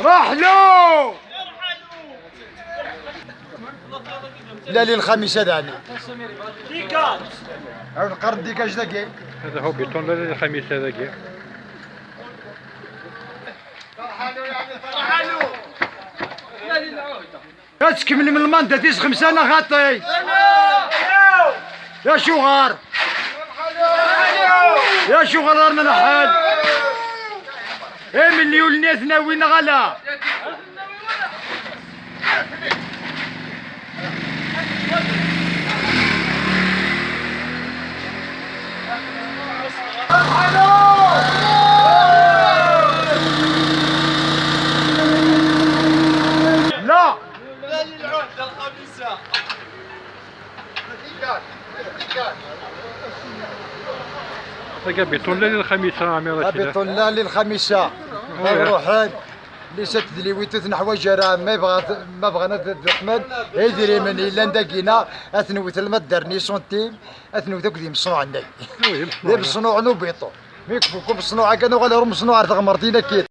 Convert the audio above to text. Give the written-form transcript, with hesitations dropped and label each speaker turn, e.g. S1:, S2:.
S1: رحلوا لا للخميس هذا يعني
S2: ديكاج
S1: هاو القرن ديكاج ذاكي
S3: هذا هو بيتون لا الخميس هذاك.
S1: تكمل من المنطقة تيس 5 سنة غطي يا شغار يا شغار من الحال ايه مليون الناس ناويين غلا لا
S3: هذاك بيتون لا الخميس عامر كذا.
S1: بيطول لا للخميسة الروحان اللي ستدلي ويتث نحو جرا ما بغانا تحمل يدري من الا نداكينا اثنوت المدرني سونتيم اثنوت ذاك ديال الصنوع عندي ديال الصنوع نو بيطو ميكفوكم الصنوع كانوا غير مصنوع تغمرتينا كيت